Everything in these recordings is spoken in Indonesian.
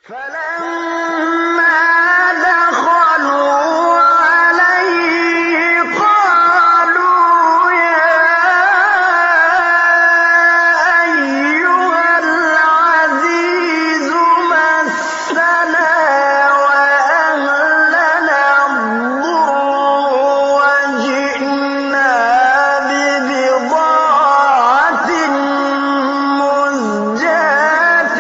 فلما دخلوا عليه قالوا يا أيها العزيز مسنا وأهلنا الضر وجئنا ببضاعة مزجاة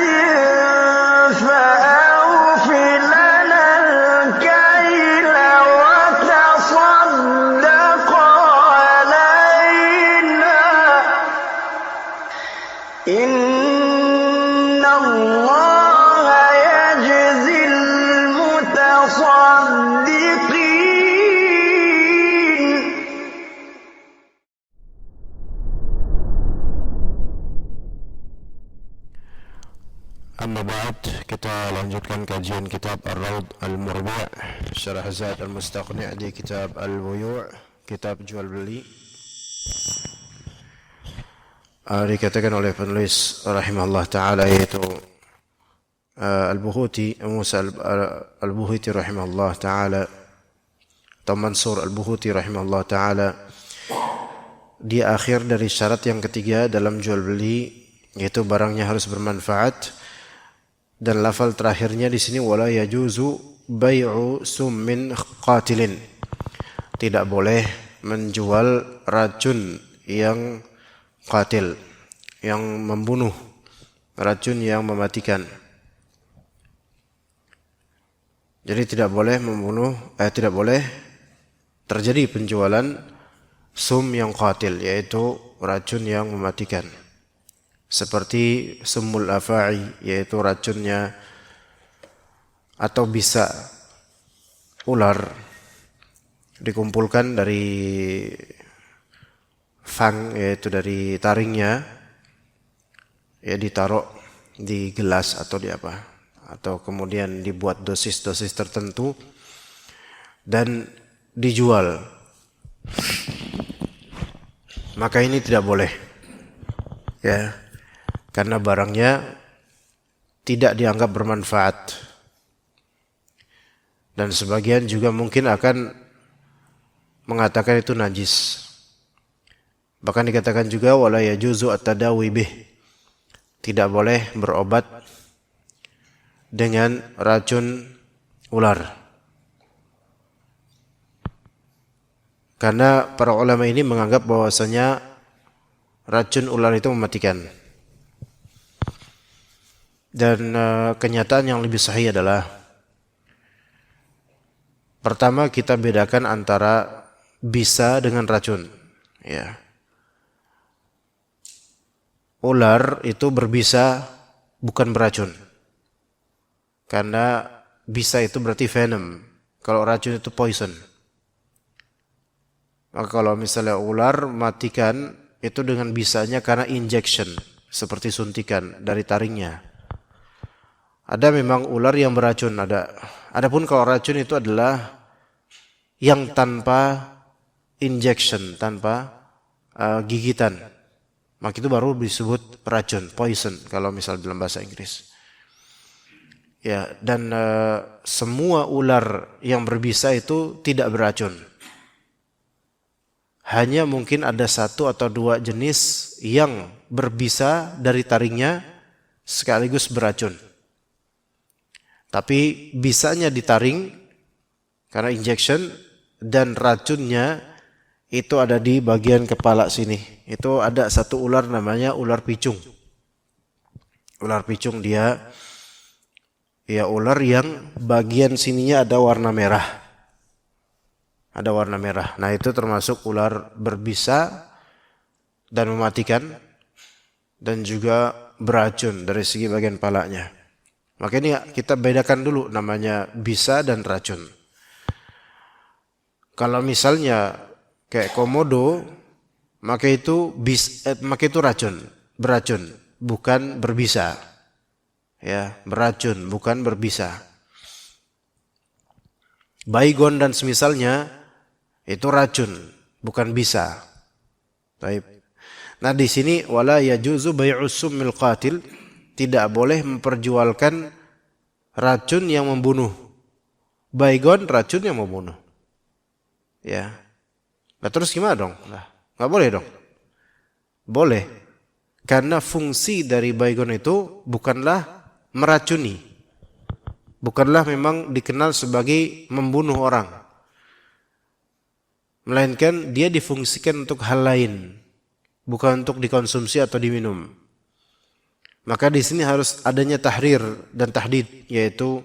فأوف لنا الكيل وتصدق علينا إن الله يجزي المتصدقين. Amma ba'd, kita lanjutkan kajian kitab Ar-Rawd Al-Murbi' Syarah Zad Al-Mustaqni' di kitab Al-Buyu', kitab jual beli. Dikatakan oleh penulis rahimahullah ta'ala yaitu Al-Buhuti, Musa Al-Buhuti rahimahullah ta'ala atau Mansur Al-Buhuti rahimahullah ta'ala, di akhir dari syarat yang ketiga dalam jual beli, yaitu barangnya harus bermanfaat. Dan lafal terakhirnya di sini wala yajuzu bai'u summin qatilin. Tidak boleh menjual racun yang qatil, yang membunuh, racun yang mematikan. Jadi tidak boleh tidak boleh terjadi penjualan sum yang qatil, yaitu racun yang mematikan. Seperti sumul afa'i, yaitu racunnya atau bisa ular dikumpulkan dari fang, yaitu dari taringnya, ya ditaruh di gelas atau di apa, atau kemudian dibuat dosis-dosis tertentu dan dijual. Maka ini tidak boleh, ya, karena barangnya tidak dianggap bermanfaat. Dan sebagian juga mungkin akan mengatakan itu najis. Bahkan dikatakan juga wala yajuzu at-tadawi bih. Tidak boleh berobat dengan racun ular. Karena para ulama ini menganggap bahwasanya racun ular itu mematikan. Dan kenyataan yang lebih sahih adalah, pertama kita bedakan antara bisa dengan racun. Ya. Ular itu berbisa, bukan beracun. Karena bisa itu berarti venom. Kalau racun itu poison. Maka kalau misalnya ular matikan itu dengan bisanya karena injection, seperti suntikan dari taringnya. Ada memang ular yang beracun, ada. Adapun kalau racun itu adalah yang tanpa injection, tanpa gigitan. Maka itu baru disebut racun, poison kalau misal dalam bahasa Inggris. Ya, dan semua ular yang berbisa itu tidak beracun. Hanya mungkin ada satu atau dua jenis yang berbisa dari taringnya sekaligus beracun. Tapi bisanya ditaring karena injection, dan racunnya itu ada di bagian kepala sini. Itu ada satu ular namanya ular picung. Ular picung dia ya ular yang bagian sininya ada warna merah. Ada warna merah. Nah, itu termasuk ular berbisa dan mematikan dan juga beracun dari segi bagian kepalanya. Maka ini kita bedakan dulu namanya bisa dan racun. Kalau misalnya kayak komodo, maka itu racun, beracun, bukan berbisa. Ya, beracun, bukan berbisa. Baygon dan semisalnya itu racun, bukan bisa. Baik. Nah, di sini wala yajuzu bai'us summil qatil, tidak boleh memperjualkan racun yang membunuh. Baygon racun yang membunuh. Ya. Nah, terus gimana dong? Nah, nggak boleh dong. Boleh. Karena fungsi dari baygon itu bukanlah meracuni. Bukanlah memang dikenal sebagai membunuh orang. Melainkan dia difungsikan untuk hal lain. Bukan untuk dikonsumsi atau diminum. Maka di sini harus adanya tahrir dan tahdid, yaitu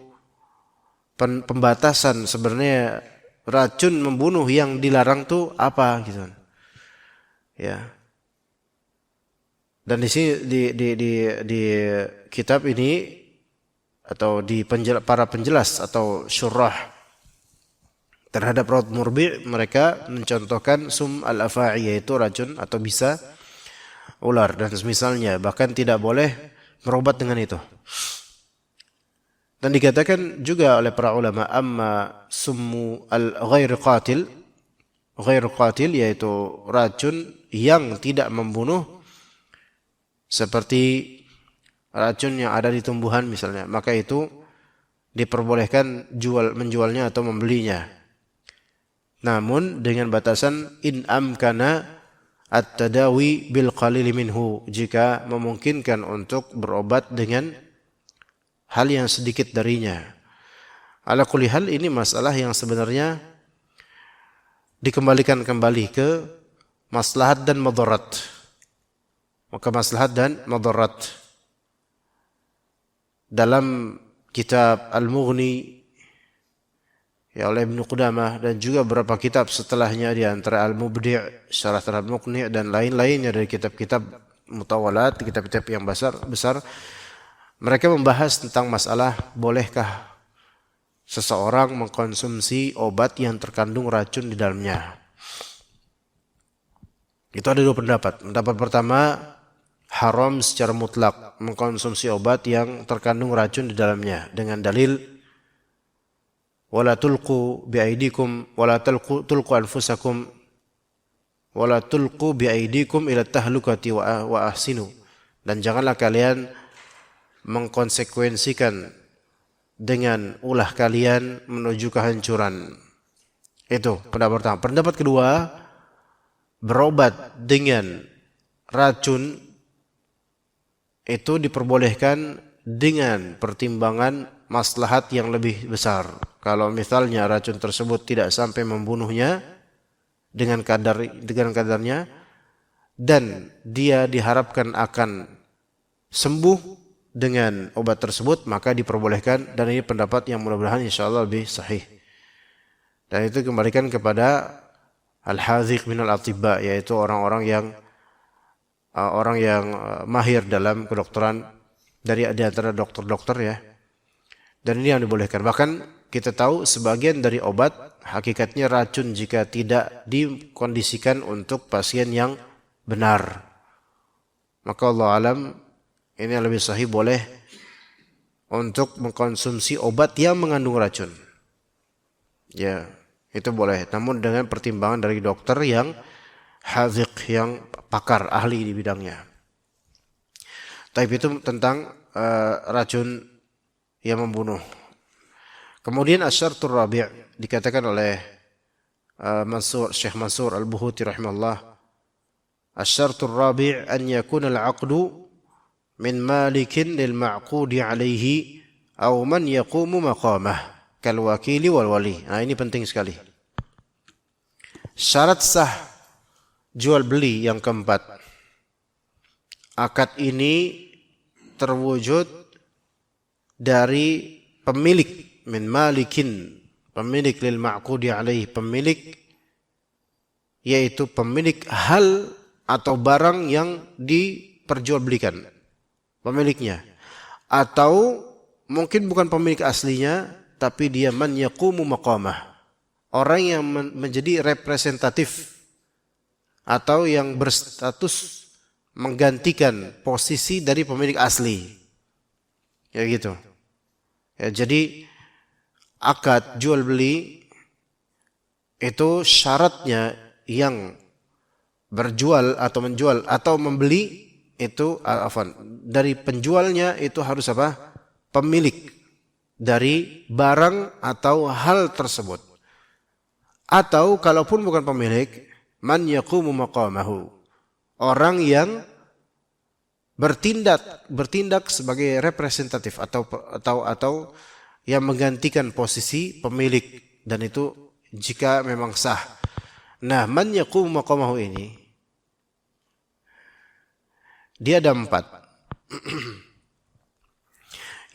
pembatasan sebenarnya racun membunuh yang dilarang tuh apa gitu. Ya. Dan di sini di kitab ini atau di para penjelas atau syurah terhadap Rawd Murbi, mereka mencontohkan sum al-afa'i, yaitu racun atau bisa ular dan semisalnya, bahkan tidak boleh berobat dengan itu. Dan dikatakan juga oleh para ulama, amma summu al-ghair qatil yaitu racun yang tidak membunuh, seperti racun yang ada di tumbuhan misalnya, maka itu diperbolehkan menjualnya atau membelinya. Namun dengan batasan in amkana at-tadawi bil qalil minhu, jika memungkinkan untuk berobat dengan hal yang sedikit darinya. Ala kulli hal, ini masalah yang sebenarnya dikembalikan kembali ke maslahat dan madarat. Maka maslahat dan madarat dalam kitab Al-Mughni ya oleh Ibnu Qudamah dan juga beberapa kitab setelahnya di antara Al-Mubdi', Syarah terhadap Muqni' dan lain-lainnya dari kitab-kitab mutawalat, kitab-kitab yang besar, mereka membahas tentang masalah bolehkah seseorang mengkonsumsi obat yang terkandung racun di dalamnya. Itu ada dua pendapat. Pendapat pertama, haram secara mutlak mengkonsumsi obat yang terkandung racun di dalamnya dengan dalil wala tulqu biaidikum wala tulqu anfusakum wala tulqu biaidikum ila tahlukati wa ahsinu, dan janganlah kalian mengkonsekuensikan dengan ulah kalian menuju kehancuran. Itu pendapat pertama. Pendapat kedua, berobat dengan racun itu diperbolehkan dengan pertimbangan maslahat yang lebih besar. Kalau misalnya racun tersebut tidak sampai membunuhnya dengan kadarnya dan dia diharapkan akan sembuh dengan obat tersebut, maka diperbolehkan, dan ini pendapat yang mudah-mudahan insyaallah lebih sahih. Dan itu kembalikan kepada al-haziq minal atibba, yaitu orang-orang yang mahir dalam kedokteran di antara dokter-dokter ya. Dan ini yang dibolehkan. Bahkan kita tahu sebagian dari obat hakikatnya racun jika tidak dikondisikan untuk pasien yang benar. Maka Allah alam, ini yang lebih sahih boleh untuk mengkonsumsi obat yang mengandung racun. Ya, itu boleh. Namun dengan pertimbangan dari dokter yang haziq, yang pakar, ahli di bidangnya. Tapi itu tentang racun yang membunuh. Kemudian asyartur rabi' dikatakan oleh Syekh Mansur Al-Buhuti rahimahullah, asyartur rabi' an yakuna al-'aqdu min malikin lil ma'qudi alaihi aw man yaqumu maqamah kal wakili wal wali. Nah, ini penting sekali. Syarat sah jual beli yang keempat, akad ini terwujud dari pemilik, min malikin, pemilik lil ma'qudi alaihi, pemilik yaitu pemilik hal atau barang yang diperjualbelikan, pemiliknya, atau mungkin bukan pemilik aslinya tapi dia man yaqumu maqamah, orang yang menjadi representatif atau yang berstatus menggantikan posisi dari pemilik asli. Ya gitu. Ya, jadi akad jual beli itu syaratnya yang berjual atau menjual atau membeli itu dari penjualnya itu harus apa? Pemilik. dari barang atau hal tersebut. Atau kalaupun bukan pemilik, man yaqumu maqamahu, orang yang bertindak sebagai representatif atau yang menggantikan posisi pemilik, dan itu jika memang sah. Nah, man yaqumu maqamahu ini dia ada 4.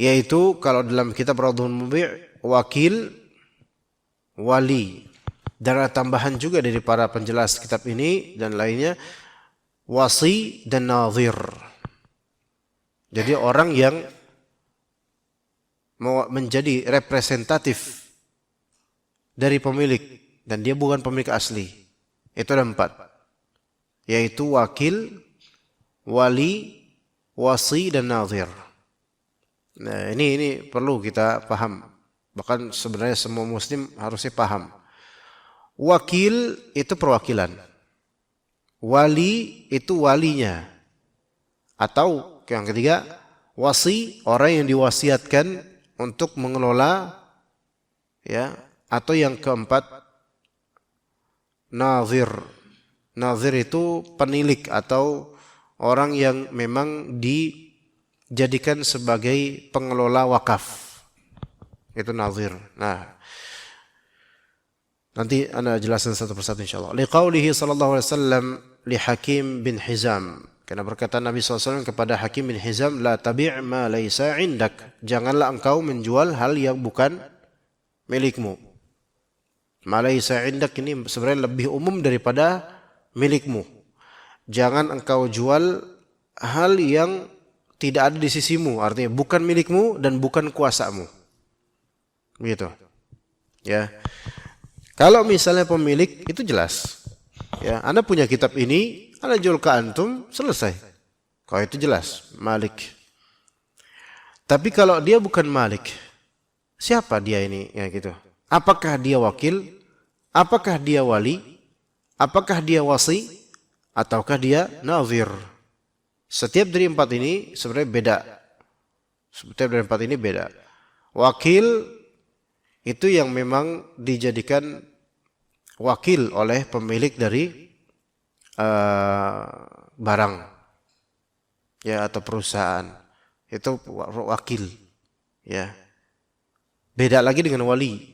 Yaitu kalau dalam kitab Radhul Mubi', wakil, wali. Dan ada tambahan juga dari para penjelas kitab ini dan lainnya, wasi dan nazir. Jadi orang yang mau menjadi representatif dari pemilik dan dia bukan pemilik asli. Itu ada 4. Yaitu wakil, wali, wasi dan nazir. Nah, ini perlu kita paham. Bahkan sebenarnya semua muslim harusnya paham. Wakil itu perwakilan. Wali itu walinya. Atau yang ketiga, wasi, orang yang diwasiatkan untuk mengelola, ya. Atau yang keempat, nazir. Nazir itu penilik atau orang yang memang dijadikan sebagai pengelola wakaf. Itu nazir. Nah, nanti Anda jelaskan satu persatu insyaallah. Liqaulihi sallallahu alaihi wasallam li Hakim bin Hizam. Karena berkata Nabi SAW kepada Hakim bin Hizam, la tabi' ma laysa indak. Janganlah engkau menjual hal yang bukan milikmu. Ma laysa indak ini sebenarnya lebih umum daripada milikmu. Jangan engkau jual hal yang tidak ada di sisimu, artinya bukan milikmu dan bukan kuasamu. Begitu. Ya. Kalau misalnya pemilik itu jelas. Ya, Anda punya kitab ini, Anda jual ke antum, selesai. Kalau itu jelas, malik. Tapi kalau dia bukan malik, siapa dia ini? Ya gitu. Apakah dia wakil? Apakah dia wali? Apakah dia wasi? Ataukah dia nazir? Setiap dari 4 ini sebenarnya beda. Setiap dari 4 ini beda. Wakil itu yang memang dijadikan wakil oleh pemilik dari barang, ya, atau perusahaan. Itu wakil, ya. Beda lagi dengan wali.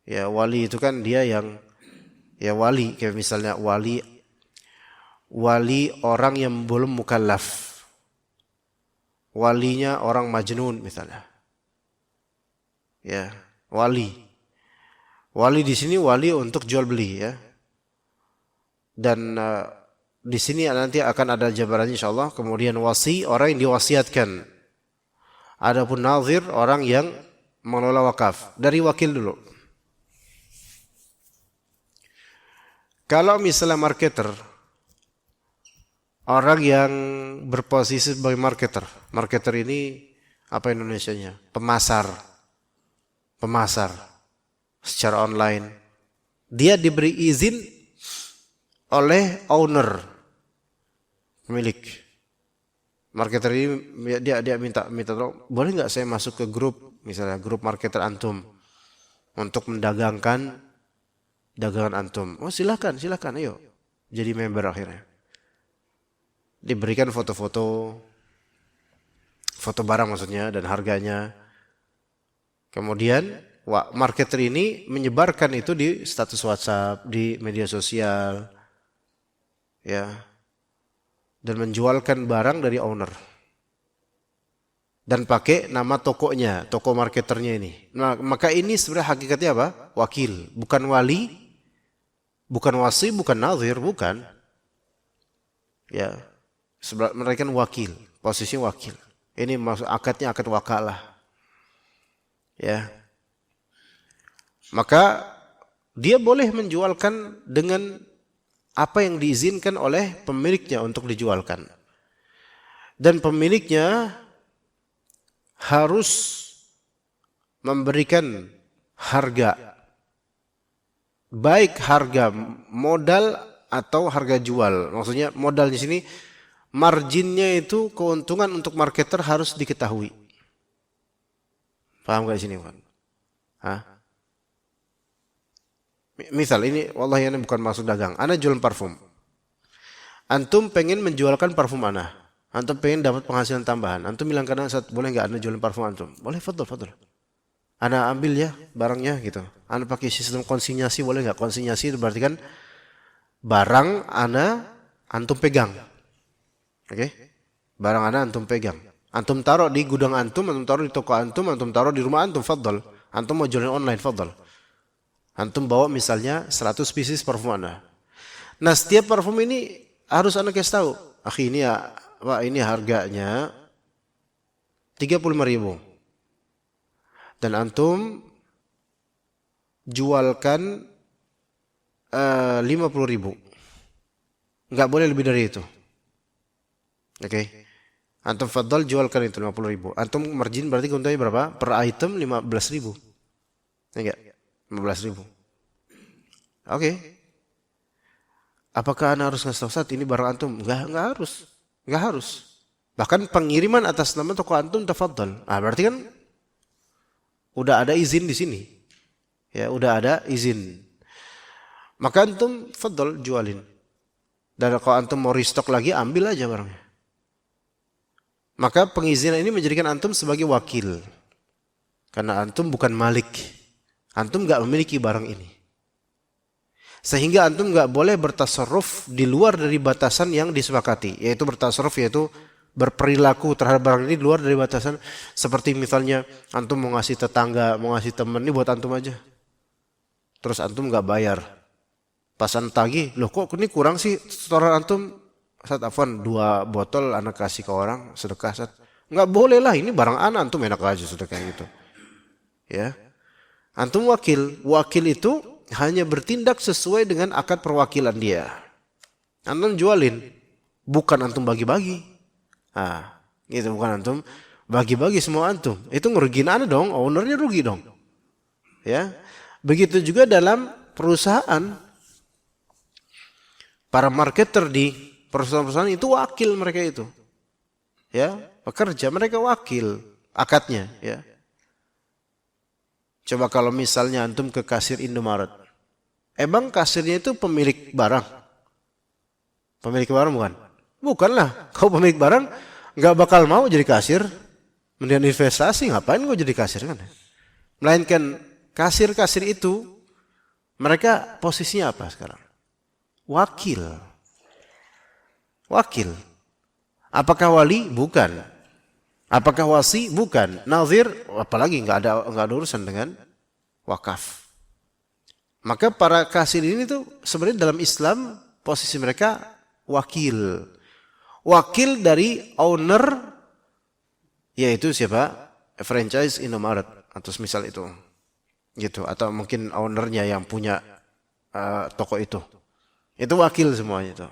Ya, wali itu kan dia yang, ya, wali kayak misalnya wali orang yang belum mukallaf. Walinya orang majnun misalnya. Ya, wali. Wali di sini wali untuk jual beli, ya. Dan di sini nanti akan ada jabarannya insyaallah. Kemudian wasi, orang yang diwasiatkan. Adapun nazir, orang yang mengelola wakaf. Dari wakil dulu. Kalau misalnya marketer, orang yang berposisi sebagai marketer. Marketer ini apa Indonesianya? Pemasar secara online. Dia diberi izin oleh owner, pemilik. Marketer ini dia minta tolong, boleh nggak saya masuk ke grup, misalnya grup marketer antum untuk mendagangkan dagangan antum. Oh, silakan, ayo jadi member. Akhirnya diberikan foto barang maksudnya dan harganya. Kemudian marketer ini menyebarkan itu di status WhatsApp, di media sosial, ya, dan menjualkan barang dari owner dan pakai nama tokonya, toko marketernya ini. Nah, maka ini sebenarnya hakikatnya apa? Wakil, bukan wali, bukan wasi, bukan nazir, bukan. Ya, mereka kan wakil, posisi wakil. Ini maksud akadnya akad wakalah. Ya. Maka dia boleh menjualkan dengan apa yang diizinkan oleh pemiliknya untuk dijualkan. Dan pemiliknya harus memberikan harga, baik harga modal atau harga jual. Maksudnya modal di sini marginnya itu keuntungan untuk marketer harus diketahui. Paham gak di sini, Pak? Hah? Misal ini, wallahi ini bukan maksud dagang. Ana jualan parfum. Antum pengen menjualkan parfum ana. Antum pengen dapat penghasilan tambahan. Antum bilang kadang boleh nggak ana jualan parfum antum? Boleh, fadl. Ana ambil ya barangnya gitu. Ana pakai sistem konsinyasi, boleh nggak? Konsinyasi itu berarti kan barang ana antum pegang. Oke? Barang ana antum pegang. Antum taruh di gudang antum taruh di toko antum taruh di rumah antum, fadl. Antum mau jualan online, fadl. Antum bawa misalnya 100 pieces parfum ana. Nah, setiap parfum ini harus ana kasih tahu. Akhi, ini ya, Pak, ini harganya 35.000. Dan antum jualkan 50.000. Enggak boleh lebih dari itu. Oke. Antum fadl jualkan itu 50.000. Antum margin berarti keuntungannya berapa? Per item 15.000. Enggak? 15.000. Oke. Apakah Anda harus ngasih tahu saat ini barang antum? Enggak harus. Enggak harus. Bahkan pengiriman atas nama toko antum tafadhal. Berarti kan udah ada izin di sini. Ya, udah ada izin. Maka antum fadhal jualin. Dan kalau antum mau restock lagi, ambil aja barangnya. Maka pengizinan ini menjadikan antum sebagai wakil. Karena antum bukan malik. Antum enggak memiliki barang ini. Sehingga antum enggak boleh bertasarruf di luar dari batasan yang disepakati. Yaitu bertasarruf, yaitu berperilaku terhadap barang ini di luar dari batasan. Seperti misalnya antum mau ngasih tetangga, mau ngasih teman, ini buat antum aja. Terus antum enggak bayar. Pas tagih, loh kok ini kurang sih setoran antum? Ustaz Afwan 2 botol anak kasih ke orang sedekah, Ustaz. Enggak boleh lah, ini barang anak, antum enak aja sedekah gitu. Ya. Antum wakil. Wakil itu hanya bertindak sesuai dengan akad perwakilan dia. Antum jualin, bukan antum bagi-bagi. Gitu, bukan antum bagi-bagi semua antum. Itu ngerugiin ana dong, ownernya rugi dong. Ya. Begitu juga dalam perusahaan. Para marketer di perusahaan-perusahaan itu wakil mereka itu. Ya, pekerja mereka wakil akadnya, ya. Coba kalau misalnya antum ke kasir Indomaret. Emang kasirnya itu pemilik barang? Pemilik barang bukan? Bukanlah. Kau pemilik barang enggak bakal mau jadi kasir. Mendingan investasi, ngapain kau jadi kasir kan? Melainkan kasir-kasir itu mereka posisinya apa sekarang? Wakil. Wakil. Apakah wali? Bukan. Apakah wasi? Bukan. Nazir? Apalagi enggak ada urusan dengan wakaf. Maka para kasir ini tuh sebenarnya dalam Islam posisi mereka wakil. Wakil dari owner, yaitu siapa? Franchise Indomaret atau misal itu. Gitu, atau mungkin ownernya yang punya toko itu. Itu wakil semuanya itu.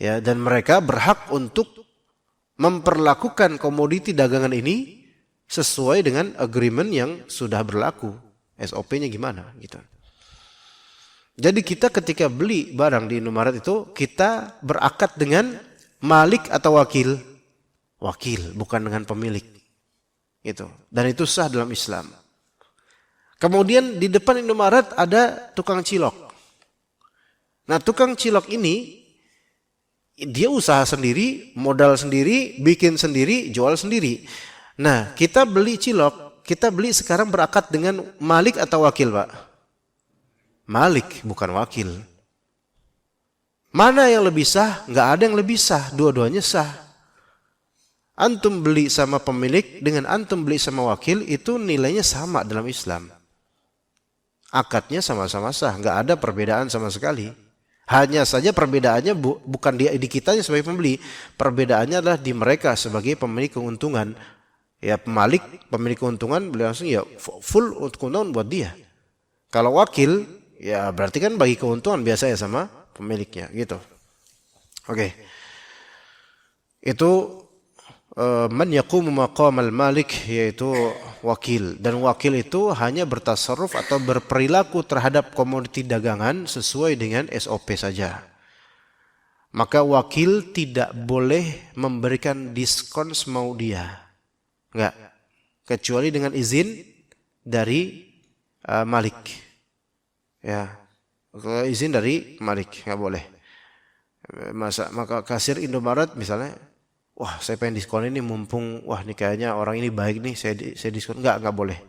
Ya, dan mereka berhak untuk memperlakukan komoditi dagangan ini sesuai dengan agreement yang sudah berlaku. SOP-nya gimana gitu. Jadi kita ketika beli barang di Indomaret itu kita berakad dengan malik atau wakil. Wakil, bukan dengan pemilik. Gitu. Dan itu sah dalam Islam. Kemudian di depan Indomaret ada tukang cilok. Nah, tukang cilok ini dia usaha sendiri, modal sendiri, bikin sendiri, jual sendiri. Nah, kita beli cilok, kita beli sekarang berakad dengan malik atau wakil, Pak? Malik, bukan wakil. Mana yang lebih sah? Enggak ada yang lebih sah, dua-duanya sah. Antum beli sama pemilik dengan antum beli sama wakil itu nilainya sama dalam Islam. Akadnya sama-sama sah, enggak ada perbedaan sama sekali. Hanya saja perbedaannya bukan di kitanya sebagai pembeli. Perbedaannya adalah di mereka sebagai pemilik keuntungan. Ya, pemilik keuntungan beli langsung ya full keuntungan buat dia. Kalau wakil ya berarti kan bagi keuntungan biasa ya sama pemiliknya gitu. Oke. Itu man yaqumu maqamal malik, yaitu wakil. Dan wakil itu hanya bertasarruf atau berperilaku terhadap komoditi dagangan sesuai dengan SOP saja. Maka wakil tidak boleh memberikan diskon semau dia. Enggak. kecuali dengan izin dari Malik. Ya, kalau izin dari Malik nggak boleh. Maka kasir Indomaret misalnya, wah saya pengen diskon ini mumpung wah ini kayaknya orang ini baik nih, saya diskon. Nggak boleh.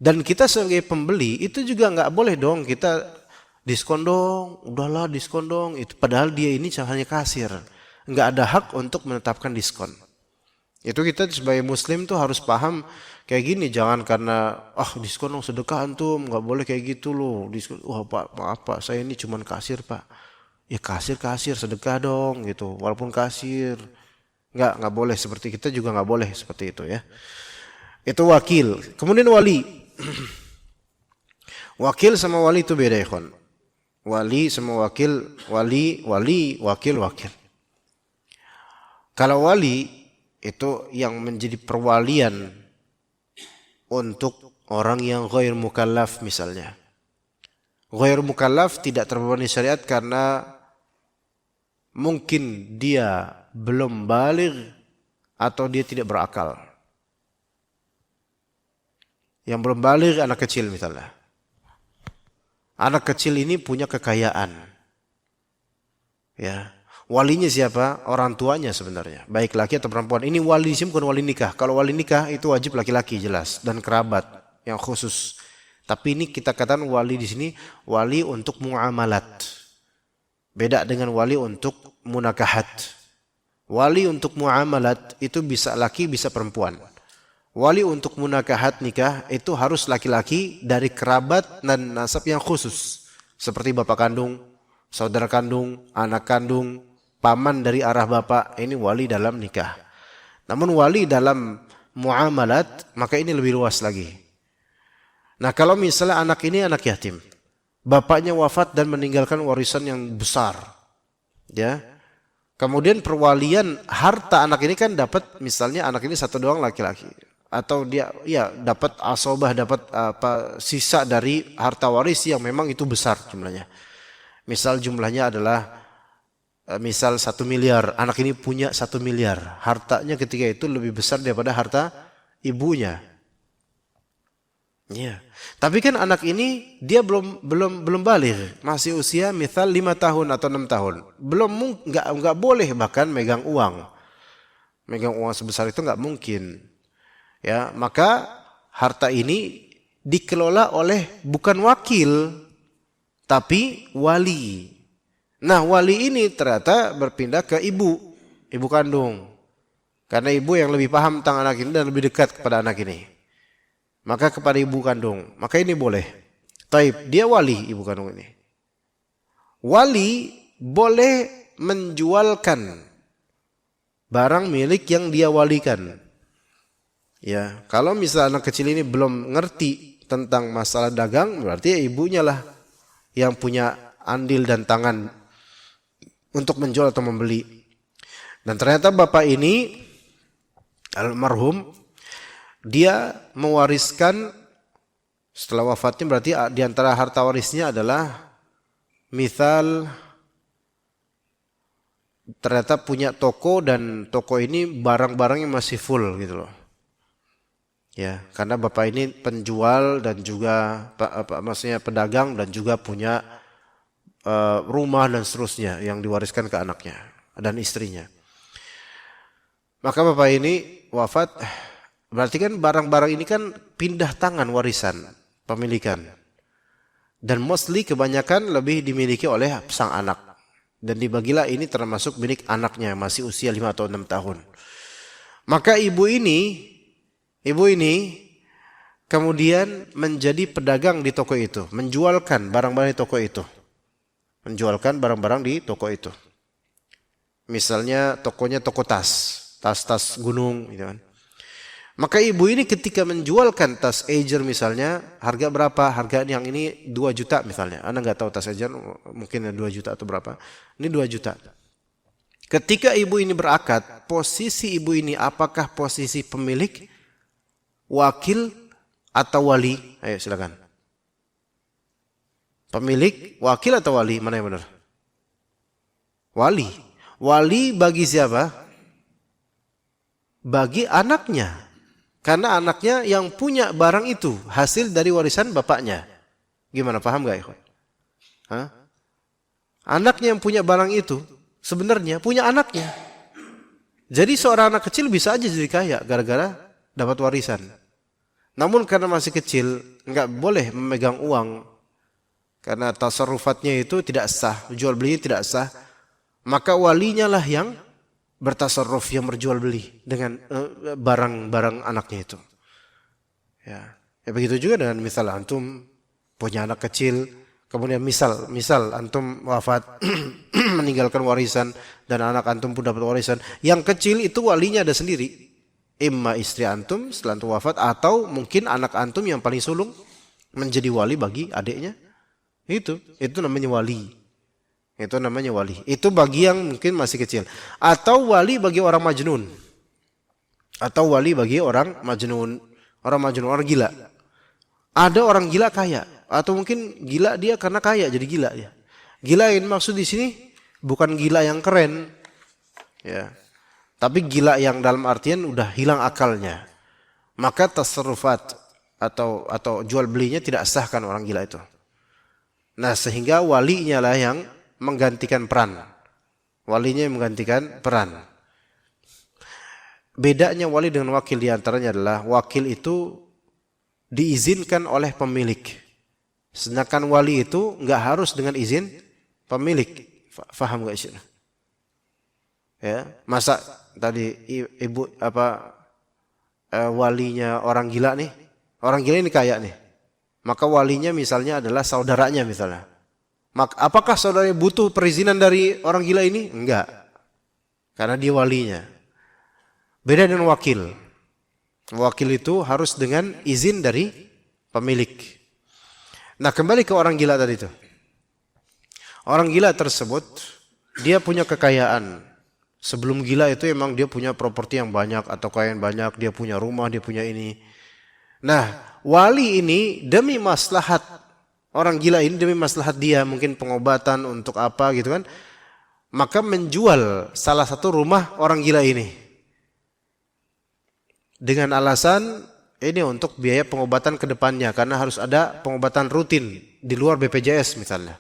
Dan kita sebagai pembeli itu juga nggak boleh dong kita diskon dong, udahlah diskon dong. Itu padahal dia ini hanya kasir, nggak ada hak untuk menetapkan diskon. Itu kita sebagai muslim tuh harus paham kayak gini, jangan karena diskon dong sedekah antum, nggak boleh kayak gitu loh. Diskon, wah Pak, maaf Pak, saya ini cuman kasir Pak. Ya kasir sedekah dong gitu, walaupun kasir. Nggak boleh, seperti kita juga nggak boleh seperti itu ya. Itu wakil. Kemudian wali. Wakil sama wali itu beda ikhwan. Wali sama wakil, wali, wakil. Kalau wali itu yang menjadi perwalian untuk orang yang ghair mukallaf misalnya. Ghair mukallaf tidak terbebani syariat karena mungkin dia belum baligh atau dia tidak berakal. Yang belum baligh anak kecil misalnya. Anak kecil ini punya kekayaan. Ya. Walinya siapa? Orang tuanya sebenarnya. Baik laki atau perempuan. Ini wali di sini bukan wali nikah. Kalau wali nikah itu wajib laki-laki jelas. Dan kerabat yang khusus. Tapi ini kita katakan wali di sini wali untuk muamalat. Beda dengan wali untuk munakahat. Wali untuk muamalat itu bisa laki bisa perempuan. Wali untuk munakahat nikah itu harus laki-laki dari kerabat dan nasab yang khusus. Seperti bapak kandung, saudara kandung, anak kandung, paman dari arah bapak, ini wali dalam nikah. Namun wali dalam muamalat, maka ini lebih luas lagi. Nah kalau misalnya anak ini anak yatim, bapaknya wafat dan meninggalkan warisan yang besar, ya. Kemudian perwalian harta anak ini kan dapat, misalnya anak ini satu doang laki-laki, atau dia ya dapat asobah, dapat sisa dari harta waris yang memang itu besar jumlahnya. Misal jumlahnya adalah misal 1 miliar, anak ini punya 1 miliar, hartanya ketika itu lebih besar daripada harta ibunya. Ya. Tapi kan anak ini dia belum baligh, masih usia misal 5 tahun atau 6 tahun. Enggak boleh bahkan megang uang. Megang uang sebesar itu enggak mungkin. Ya, maka harta ini dikelola oleh bukan wakil tapi wali. Nah, wali ini ternyata berpindah ke ibu kandung. Karena ibu yang lebih paham tentang anak ini dan lebih dekat kepada anak ini. Maka kepada ibu kandung, maka ini boleh. Taib, dia wali ibu kandung ini. Wali boleh menjualkan barang milik yang dia walikan. Ya, kalau misalnya anak kecil ini belum ngerti tentang masalah dagang, berarti ibunya lah yang punya andil dan tangan untuk menjual atau membeli. Dan ternyata bapak ini almarhum, dia mewariskan setelah wafatnya, berarti di antara harta warisnya adalah misal ternyata punya toko dan toko ini barang-barangnya masih full gitu loh. Ya, karena bapak ini penjual dan juga maksudnya pedagang dan juga punya rumah dan seterusnya yang diwariskan ke anaknya dan istrinya. Maka bapak ini wafat, berarti kan barang-barang ini kan pindah tangan warisan pemilikan. Dan mostly kebanyakan lebih dimiliki oleh sang anak. Dan dibagilah ini termasuk milik anaknya masih usia 5 atau 6 tahun. Maka ibu ini kemudian menjadi pedagang di toko itu, menjualkan barang-barang di toko itu. Menjualkan barang-barang di toko itu. Misalnya tokonya toko tas gunung gitu kan. Maka ibu ini ketika menjualkan tas Ager misalnya, harga berapa? Harga yang ini 2 juta misalnya. Anda nggak tahu tas Ager mungkin 2 juta atau berapa. Ini 2 juta. Ketika ibu ini berakad, posisi ibu ini apakah posisi pemilik, wakil, atau wali? Ayo silakan. Pemilik, wakil atau wali? Mana yang benar? Wali. Wali bagi siapa? Bagi anaknya. Karena anaknya yang punya barang itu hasil dari warisan bapaknya. Gimana, paham gak ikhwan? Hah? Anaknya yang punya barang itu sebenarnya punya anaknya. Jadi seorang anak kecil bisa aja jadi kaya gara-gara dapat warisan. Namun karena masih kecil nggak boleh memegang uang karena tasarrufatnya itu tidak sah, jual belinya tidak sah. Maka walinya lah yang bertasarruf, yang berjual beli dengan barang-barang anaknya itu. Ya, begitu juga dengan misal antum punya anak kecil, kemudian misal antum wafat meninggalkan warisan dan anak antum pun dapat warisan. Yang kecil itu walinya ada sendiri. Imma istri antum setelah antum wafat atau mungkin anak antum yang paling sulung menjadi wali bagi adiknya. Itu namanya wali. Itu namanya wali. Itu bagi yang mungkin masih kecil. Atau wali bagi orang majnun. Atau wali bagi orang majnun. Orang gila. Ada orang gila kaya. Atau mungkin gila dia karena kaya jadi gila dia. Gila yang maksud di sini bukan gila yang keren. Ya. Tapi gila yang dalam artian udah hilang akalnya. Maka tasarrufat atau jual belinya tidak sahkan orang gila itu. Nah, sehingga walinya lah yang menggantikan peran. Walinya yang menggantikan peran. Bedanya wali dengan wakil diantaranya adalah wakil itu diizinkan oleh pemilik. Sedangkan wali itu nggak harus dengan izin pemilik. Faham nggak sih? Ya, masa tadi ibu walinya orang gila nih, orang gila ini kaya nih. Maka walinya misalnya adalah saudaranya misalnya. Apakah saudaranya butuh perizinan dari orang gila ini? Enggak. Karena dia walinya. Beda dengan wakil. Wakil itu harus dengan izin dari pemilik. Nah, kembali ke orang gila tadi itu. Orang gila tersebut, dia punya kekayaan. Sebelum gila itu emang dia punya properti yang banyak atau kekayaan banyak. Dia punya rumah, dia punya ini. Nah, wali ini demi maslahat orang gila ini, demi maslahat dia, mungkin pengobatan untuk apa gitu kan, maka menjual salah satu rumah orang gila ini dengan alasan ini untuk biaya pengobatan ke depannya karena harus ada pengobatan rutin di luar BPJS misalnya,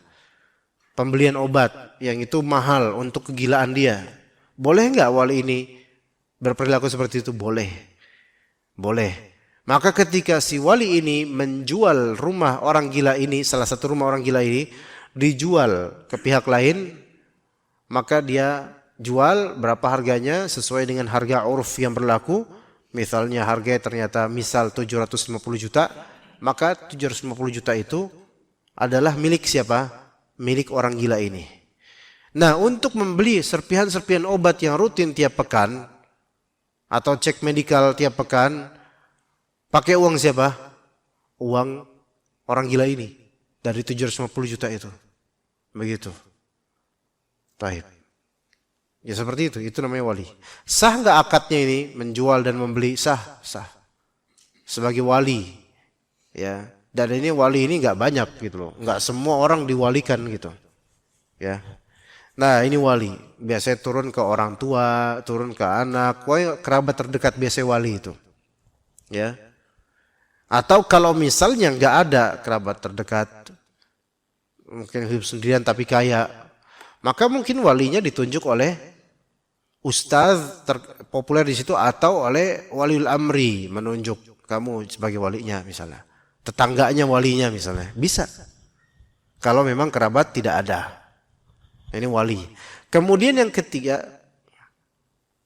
pembelian obat yang itu mahal untuk kegilaan dia. Boleh nggak wali ini berperilaku seperti itu? Boleh. Maka ketika si wali ini menjual rumah orang gila ini, salah satu rumah orang gila ini dijual ke pihak lain, maka dia jual berapa harganya sesuai dengan harga uruf yang berlaku. Misalnya harganya ternyata 750 juta, maka 750 juta itu adalah milik siapa? Milik orang gila ini. Nah, untuk membeli serpihan-serpihan obat yang rutin tiap pekan atau cek medikal tiap pekan, pakai uang siapa? Uang orang gila ini. Dari 750 juta itu. Begitu. Baik. Ya seperti itu namanya wali. Sah nggak akadnya ini menjual dan membeli? Sah. Sebagai wali. Ya. Dan ini wali ini nggak banyak gitu loh. Nggak semua orang diwalikan gitu. Ya. Nah, ini wali. Biasanya turun ke orang tua, turun ke anak, kerabat terdekat biasanya wali itu. Ya. Atau kalau misalnya nggak ada kerabat terdekat, mungkin hidup sendirian tapi kaya, maka mungkin walinya ditunjuk oleh ustaz populer di situ atau oleh waliul amri menunjuk kamu sebagai walinya misalnya, tetangganya walinya misalnya, bisa. Kalau memang kerabat tidak ada, ini wali. Kemudian yang ketiga,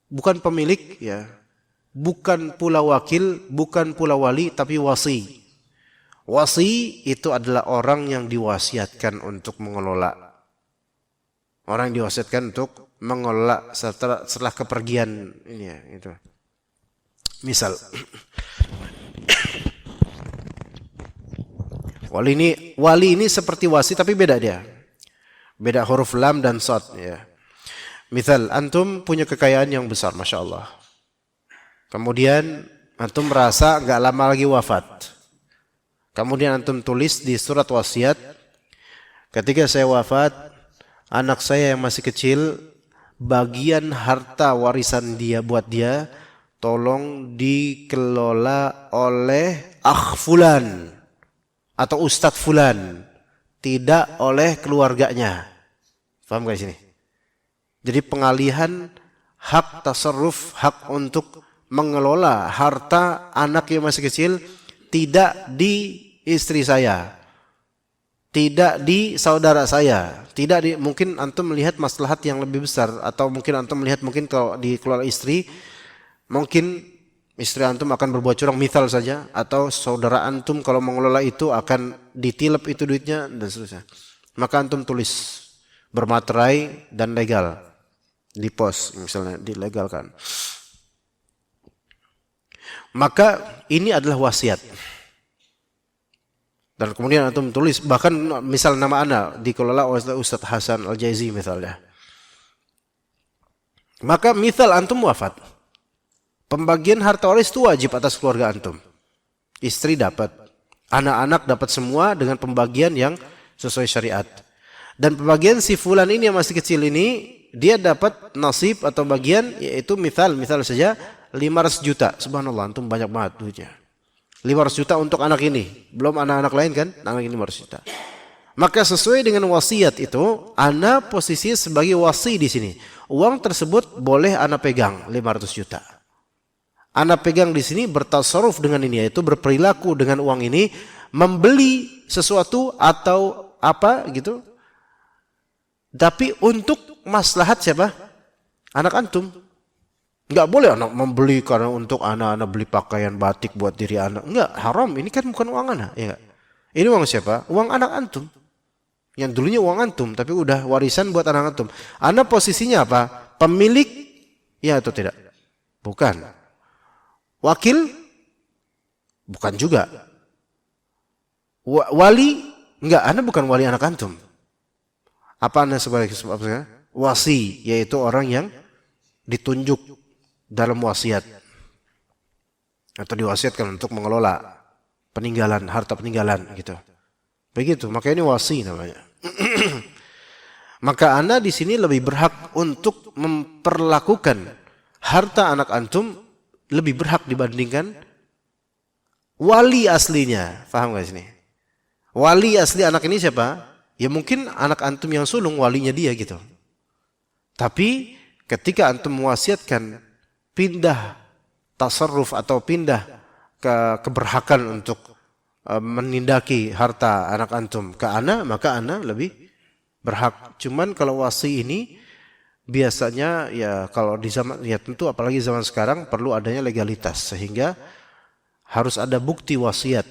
bukan pemilik ya. Bukan pula wakil, bukan pula wali, tapi wasi. Wasi itu adalah orang yang diwasiatkan untuk mengelola. Orang yang diwasiatkan untuk mengelola setelah kepergian ini ya, itu. Misal, wali ini seperti wasi tapi beda dia. Beda huruf lam dan shad ya. Misal, antum punya kekayaan yang besar, Masya Allah. Kemudian antum merasa nggak lama lagi wafat. Kemudian antum tulis di surat wasiat, ketika saya wafat, anak saya yang masih kecil, bagian harta warisan dia buat dia tolong dikelola oleh akh fulan atau ustadz fulan, tidak oleh keluarganya. Paham gak di sini? Jadi pengalihan hak tasarruf, hak untuk mengelola harta anak yang masih kecil tidak di istri saya, tidak di saudara saya, tidak di, mungkin antum melihat maslahat yang lebih besar, atau mungkin antum melihat mungkin kalau dikelola istri, mungkin istri antum akan berbuat curang misal saja, atau saudara antum kalau mengelola itu akan ditilep itu duitnya dan seterusnya. Maka antum tulis bermaterai dan legal di pos misalnya, dilegalkan. Maka ini adalah wasiat. Dan kemudian antum tulis, bahkan misal nama anak dikelola oleh Ustadz Hasan Al-Jaizi misalnya. Maka misal antum wafat, pembagian harta waris itu wajib atas keluarga antum. Istri dapat, anak-anak dapat semua dengan pembagian yang sesuai syariat. Dan pembagian si fulan ini yang masih kecil ini, dia dapat nasib atau bagian, yaitu misal saja 500 juta. Subhanallah, antum banyak banget duitnya. 500 juta untuk anak ini, belum anak-anak lain kan, anak ini 500 juta. Maka sesuai dengan wasiat itu, ana posisi sebagai wasi di sini. Uang tersebut boleh ana pegang 500 juta. Ana pegang di sini bertasarruf dengan ini, yaitu berperilaku dengan uang ini, membeli sesuatu atau apa gitu. Tapi untuk maslahat siapa? Anak antum. Enggak boleh anak membeli karena untuk anak beli pakaian batik buat diri anak. Enggak, haram. Ini kan bukan uang anak, ya. Ini uang siapa? Uang anak antum. Yang dulunya uang antum, tapi udah warisan buat anak antum. Anak posisinya apa? Pemilik, ya atau tidak? Bukan. Wakil? Bukan juga. Wali? Enggak, anak bukan wali anak antum. Apa anak sebagai sebabnya? Wasi, yaitu orang yang ditunjuk dalam wasiat atau diwasiatkan untuk mengelola peninggalan, harta peninggalan gitu. Begitu, maka ini wasi namanya. Maka anda di sini lebih berhak untuk memperlakukan harta anak antum lebih berhak dibandingkan wali aslinya. Paham gak sini? Wali asli anak ini siapa? Ya mungkin anak antum yang sulung walinya dia gitu. Tapi ketika antum mewasiatkan pindah tasarruf atau pindah keberhakan untuk menindaki harta anak antum ke ana, maka ana lebih berhak. Cuman kalau wasi ini biasanya ya kalau di zaman, ya tentu apalagi zaman sekarang perlu adanya legalitas, sehingga harus ada bukti wasiat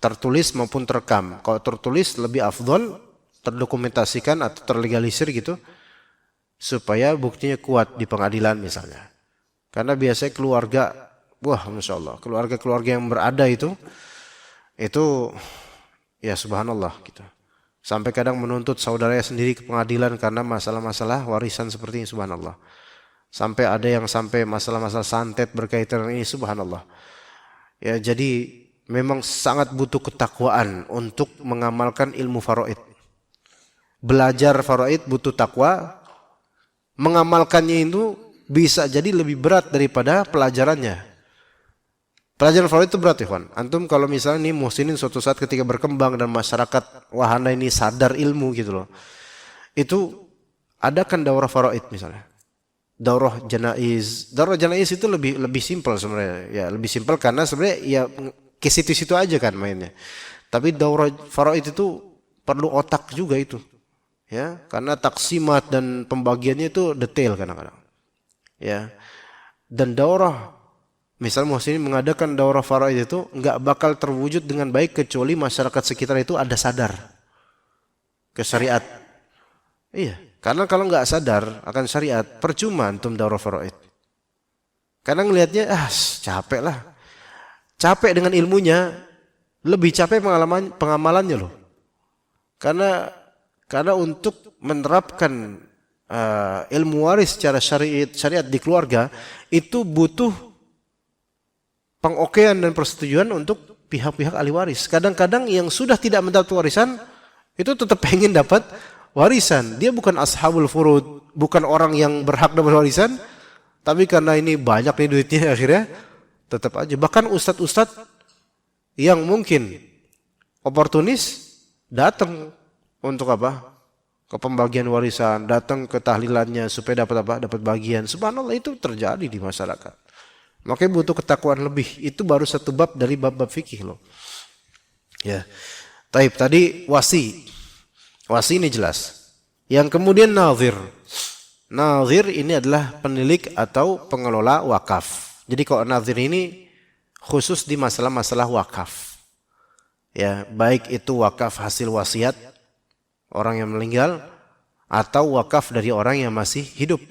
tertulis maupun terekam. Kalau tertulis lebih afdol, terdokumentasikan atau terlegalisir gitu, supaya buktinya kuat di pengadilan misalnya. Karena biasanya keluarga, wah Masya Allah, keluarga-keluarga yang berada itu ya subhanallah gitu. Sampai kadang menuntut saudaranya sendiri ke pengadilan karena masalah-masalah warisan seperti ini, subhanallah. Sampai ada yang sampai masalah-masalah santet berkaitan dengan ini, subhanallah. Ya jadi memang sangat butuh ketakwaan untuk mengamalkan ilmu faraid. Belajar faraid butuh takwa, mengamalkannya itu bisa jadi lebih berat daripada pelajarannya. Pelajaran faraid itu berat, Ikhwan. Antum kalau misalnya nih muhsinin suatu saat ketika berkembang dan masyarakat wahana ini sadar ilmu gitu loh. Itu adakan daurah faraid misalnya. Daurah janaiz. Daurah janaiz itu lebih simpel sebenarnya. Ya, lebih simpel karena sebenarnya ya ke situ-situ aja kan mainnya. Tapi daurah faraid itu perlu otak juga itu. Ya, karena taksimat dan pembagiannya itu detail kadang-kadang. Ya. Dan daurah, misal muhsinin mengadakan daurah faraid itu enggak bakal terwujud dengan baik kecuali masyarakat sekitar itu ada sadar ke syariat. Iya, karena kalau enggak sadar akan syariat, percuma antum daurah faraid. Karena ngelihatnya capek lah. Capek dengan ilmunya, lebih capek pengamalannya loh. Karena untuk menerapkan ilmu waris secara syariat di keluarga itu butuh pengokean dan persetujuan untuk pihak-pihak ahli waris. Kadang-kadang yang sudah tidak mendapat warisan itu tetap pengen dapat warisan. Dia bukan ashabul furud, bukan orang yang berhak dapat warisan, Tapi karena ini banyak nih duitnya akhirnya tetap aja. Bahkan ustadz-ustadz yang mungkin oportunis datang untuk apa? Ke pembagian warisan, datang ke tahlilannya supaya dapat apa? Dapat bagian. Subhanallah, itu terjadi di masyarakat. Makanya butuh ketakwaan lebih. Itu baru satu bab dari bab-bab fikih loh. Ya. Taib, tadi wasi. Wasi ini jelas. Yang kemudian nazir. Nazir ini adalah penilik atau pengelola wakaf. Jadi kalau nazir ini khusus di masalah-masalah wakaf. Ya, baik itu wakaf hasil wasiat orang yang meninggal atau wakaf dari orang yang masih hidup.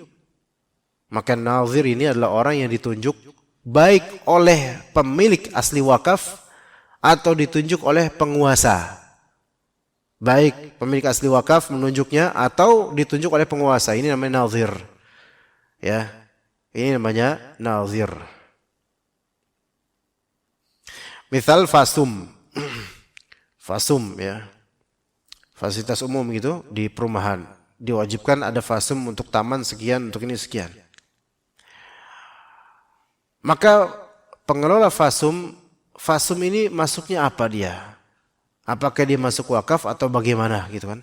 Maka nazir ini adalah orang yang ditunjuk baik oleh pemilik asli wakaf atau ditunjuk oleh penguasa. Baik pemilik asli wakaf menunjuknya atau ditunjuk oleh penguasa. Ini namanya nazir. Ya. Ini namanya nazir. Misal fasum. Fasum ya. Fasilitas umum gitu di perumahan. Diwajibkan ada fasum untuk taman sekian, untuk ini sekian. Maka pengelola fasum ini masuknya apa dia? Apakah dia masuk wakaf atau bagaimana gitu kan?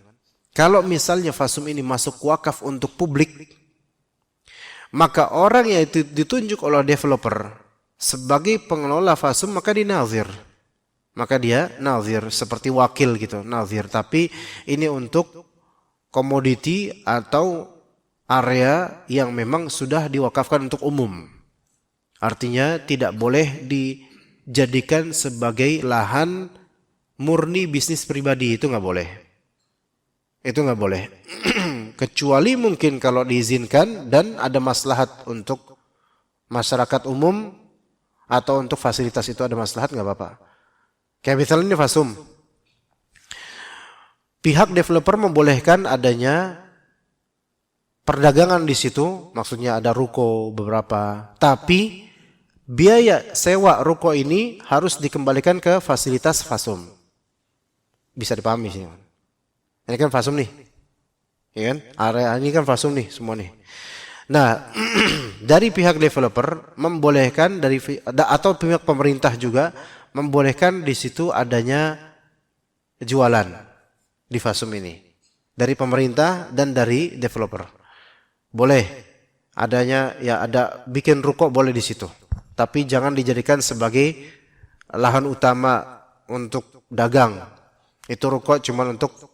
Kalau misalnya fasum ini masuk wakaf untuk publik, maka orang yang ditunjuk oleh developer sebagai pengelola fasum maka dia nazir. Maka dia nazir seperti wakil gitu, nazir. Tapi ini untuk komoditi atau area yang memang sudah diwakafkan untuk umum. Artinya tidak boleh dijadikan sebagai lahan murni bisnis pribadi, itu nggak boleh. Itu nggak boleh. Kecuali mungkin kalau diizinkan dan ada maslahat untuk masyarakat umum atau untuk fasilitas itu ada maslahat, nggak apa-apa. Kayak misalnya ini fasum. Pihak developer membolehkan adanya perdagangan di situ, maksudnya ada ruko beberapa, tapi biaya sewa ruko ini harus dikembalikan ke fasilitas fasum. Bisa dipahami sih. Ini kan fasum nih. Ya kan? Area ini kan fasum nih semua nih. Nah, dari pihak developer membolehkan atau pihak pemerintah juga membolehkan di situ adanya jualan di fasum ini. Dari pemerintah dan dari developer. Boleh adanya ya ada bikin ruko boleh di situ. Tapi jangan dijadikan sebagai lahan utama untuk dagang. Itu ruko cuma untuk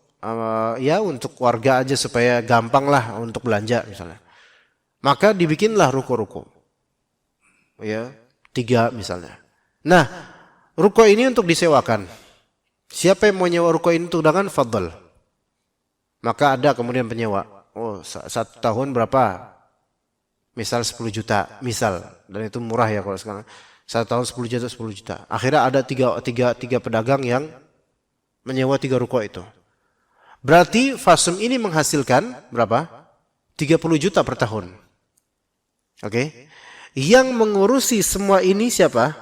ya untuk warga aja supaya gampang lah untuk belanja misalnya. Maka dibikinlah ruko-ruko. Ya, 3 misalnya. Nah, ruko ini untuk disewakan. Siapa yang mau nyewa ruko ini untuk dagang? Fadl. Maka ada kemudian penyewa. Oh, 1 tahun berapa? Misal 10 juta. Misal. Dan itu murah ya kalau sekarang. 1 tahun 10 juta, 10 juta. Akhirnya ada tiga pedagang yang menyewa 3 ruko itu. Berarti fasum ini menghasilkan berapa? 30 juta per tahun. Oke. Yang mengurusi semua ini siapa?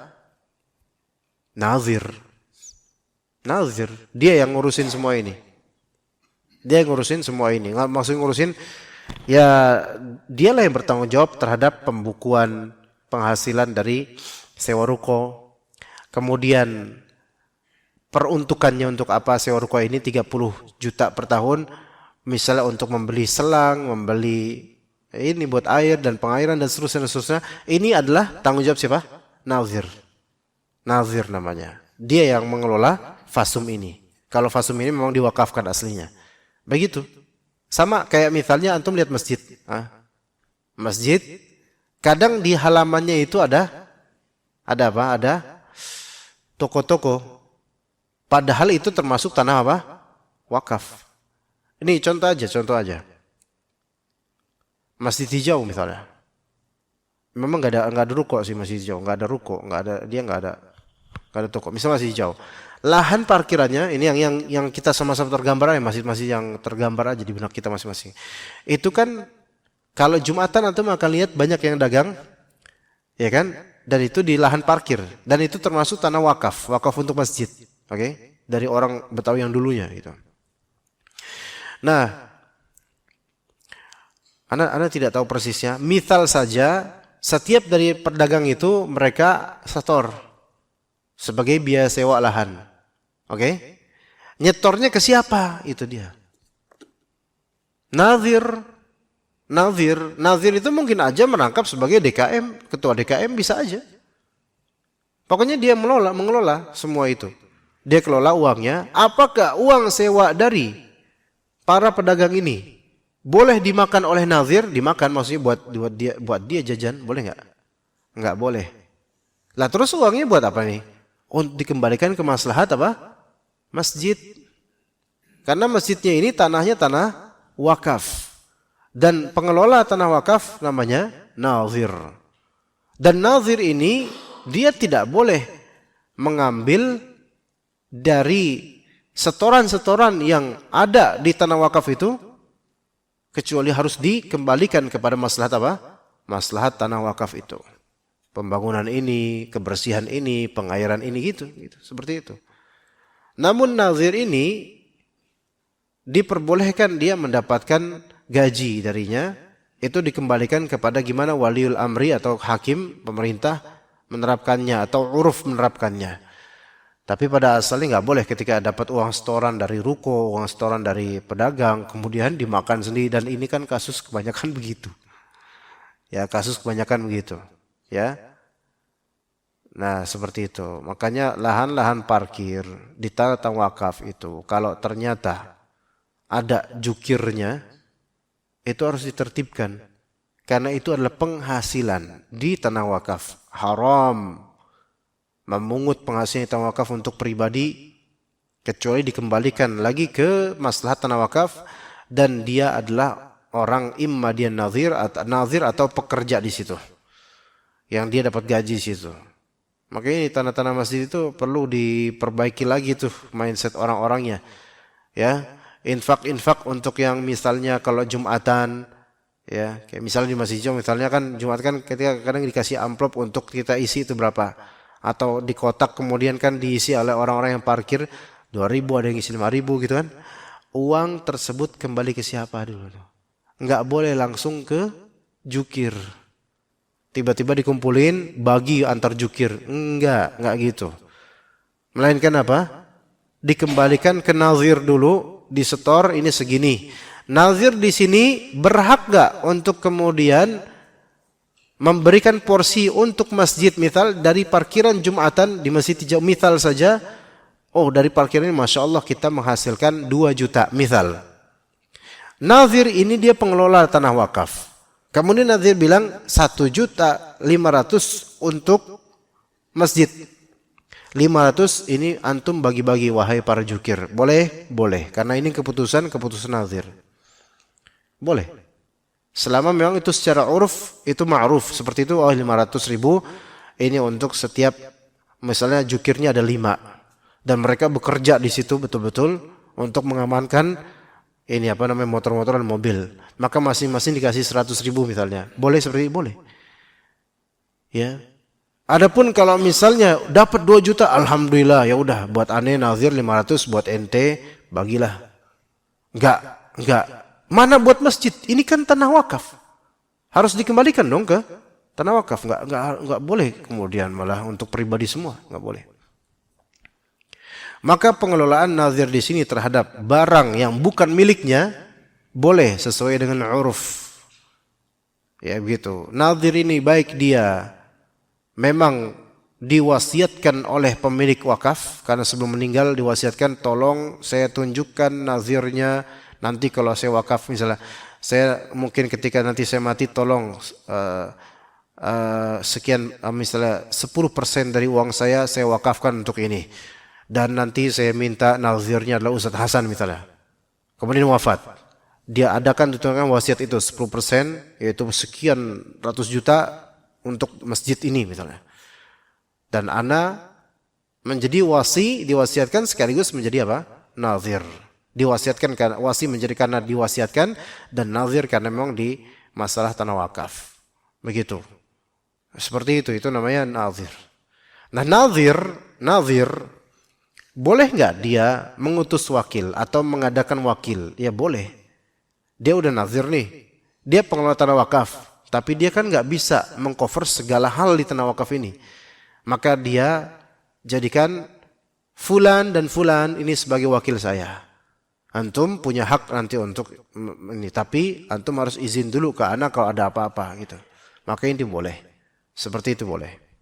Nazir. Nazir. Dia yang ngurusin semua ini. Dia yang ngurusin semua ini. Maksudnya ngurusin, ya dialah yang bertanggung jawab terhadap pembukuan penghasilan dari sewa ruko. Kemudian peruntukannya untuk apa sewa ruko ini 30 juta per tahun. Misalnya untuk membeli selang, membeli ini buat air dan pengairan dan seterusnya. Ini adalah tanggung jawab siapa? Nazir. Nazir namanya. Dia yang mengelola fasum ini. Kalau fasum ini memang diwakafkan aslinya. Begitu. Sama kayak misalnya antum lihat masjid. Masjid. Kadang di halamannya itu ada apa? Ada toko-toko. Padahal itu termasuk tanah apa? Wakaf. Ini contoh aja. Masjid Hijau misalnya. Memang nggak ada ruko sih Masjid Hijau, nggak ada ruko, nggak ada toko. Misalnya Masjid Hijau, lahan parkirannya ini yang kita sama-sama tergambar aja, masjid-masjid yang tergambar aja di benak kita masing-masing. Itu kan kalau Jumatan antum akan lihat banyak yang dagang, ya kan? Dan itu di lahan parkir, dan itu termasuk tanah wakaf untuk masjid, oke? Dari orang Betawi yang dulunya gitu. Nah, Anda tidak tahu persisnya. Misal saja setiap dari pedagang itu mereka setor sebagai biaya sewa lahan. Oke? Nyetornya ke siapa? Itu dia. Nazir itu mungkin aja merangkap sebagai DKM, ketua DKM bisa aja. Pokoknya dia mengelola semua itu. Dia kelola uangnya. Apakah uang sewa dari para pedagang ini boleh dimakan oleh nazir? Dimakan maksudnya buat dia jajan, boleh nggak? Nggak boleh. Lah terus uangnya buat apa nih? Untuk dikembalikan ke maslahat apa? Masjid. Karena masjidnya ini tanahnya tanah wakaf. Dan pengelola tanah wakaf namanya nazir. Dan nazir ini dia tidak boleh mengambil dari setoran-setoran yang ada di tanah wakaf itu kecuali harus dikembalikan kepada maslahat apa? Maslahat tanah wakaf itu. Pembangunan ini, kebersihan ini, pengairan ini gitu, seperti itu. Namun nazir ini diperbolehkan dia mendapatkan gaji darinya, itu dikembalikan kepada gimana waliul amri atau hakim pemerintah menerapkannya atau uruf menerapkannya. Tapi pada asalnya nggak boleh ketika dapat uang setoran dari ruko, uang setoran dari pedagang, kemudian dimakan sendiri. Dan ini kan kasus kebanyakan begitu. Ya, kasus kebanyakan begitu. Ya. Nah, seperti itu. Makanya lahan-lahan parkir di tanah wakaf itu, kalau ternyata ada jukirnya, itu harus ditertibkan. Karena itu adalah penghasilan di tanah wakaf. Haram memungut penghasilan tanah wakaf untuk pribadi kecuali dikembalikan lagi ke maslahat tanah wakaf dan dia adalah orang imma dia nazir atau pekerja di situ yang dia dapat gaji di situ. Makanya tanah-tanah masjid itu perlu diperbaiki lagi tuh mindset orang-orangnya. Ya, infak untuk yang misalnya kalau Jumatan, ya kayak misalnya di Masjid Jom misalnya kan Jumat kan ketika kadang dikasih amplop untuk kita isi itu berapa, atau di kotak kemudian kan diisi oleh orang-orang yang parkir 2.000, ada yang isi 5.000 gitu kan. Uang tersebut kembali ke siapa dulu? Enggak boleh langsung ke jukir. Tiba-tiba dikumpulin bagi antar jukir. Enggak gitu. Melainkan apa? Dikembalikan ke nazir dulu, disetor ini segini. Nazir di sini berhak enggak untuk kemudian memberikan porsi untuk masjid, misal dari parkiran Jumatan di Masjid Hijau misal saja, oh dari parkiran ini Masya Allah kita menghasilkan 2 juta misal. Nazir ini dia pengelola tanah wakaf. Kemudian nazir bilang 1.500.000 untuk masjid. 500 ini antum bagi-bagi wahai para jukir. Boleh? Boleh. Karena ini keputusan nazir. Boleh. Selama memang itu secara uruf itu ma'ruf seperti itu, 500.000 ini untuk setiap misalnya jukirnya ada 5 dan mereka bekerja di situ betul-betul untuk mengamankan ini motor-motor dan mobil, maka masing-masing dikasih 100.000 misalnya. Boleh seperti itu? Boleh. Ya. Adapun kalau misalnya dapat 2 juta, alhamdulillah, ya udah buat aneh nazir 500, buat ente bagilah. Enggak. Mana buat masjid? Ini kan tanah wakaf. Harus dikembalikan dong ke tanah wakaf. Enggak boleh kemudian malah untuk pribadi semua, enggak boleh. Maka pengelolaan nazir di sini terhadap barang yang bukan miliknya boleh sesuai dengan uruf. Ya begitu. Nazir ini baik dia memang diwasiatkan oleh pemilik wakaf, karena sebelum meninggal diwasiatkan tolong saya tunjukkan nazirnya. Nanti kalau saya wakaf misalnya, saya mungkin ketika nanti saya mati tolong sekian misalnya 10% dari uang saya wakafkan untuk ini. Dan nanti saya minta nazirnya adalah Ustaz Hasan misalnya. Kemudian wafat. Dia adakan ditentukan wasiat itu 10% yaitu sekian ratus juta untuk masjid ini misalnya. Dan ana menjadi diwasiatkan sekaligus menjadi apa? Nazir. Diwasiatkan karena wasi menjadi karena diwasiatkan dan nazir karena memang di masalah tanah wakaf. Begitu. Seperti itu namanya nazir. Nah, nazir boleh nggak dia mengutus wakil atau mengadakan wakil? Ya boleh. Dia udah nazir nih. Dia pengelola tanah wakaf. Tapi dia kan nggak bisa mengcover segala hal di tanah wakaf ini. Maka dia jadikan fulan dan fulan ini sebagai wakil saya. Antum punya hak nanti untuk ini. Tapi antum harus izin dulu ke anak kalau ada apa-apa gitu. Maka ini boleh. Seperti itu boleh.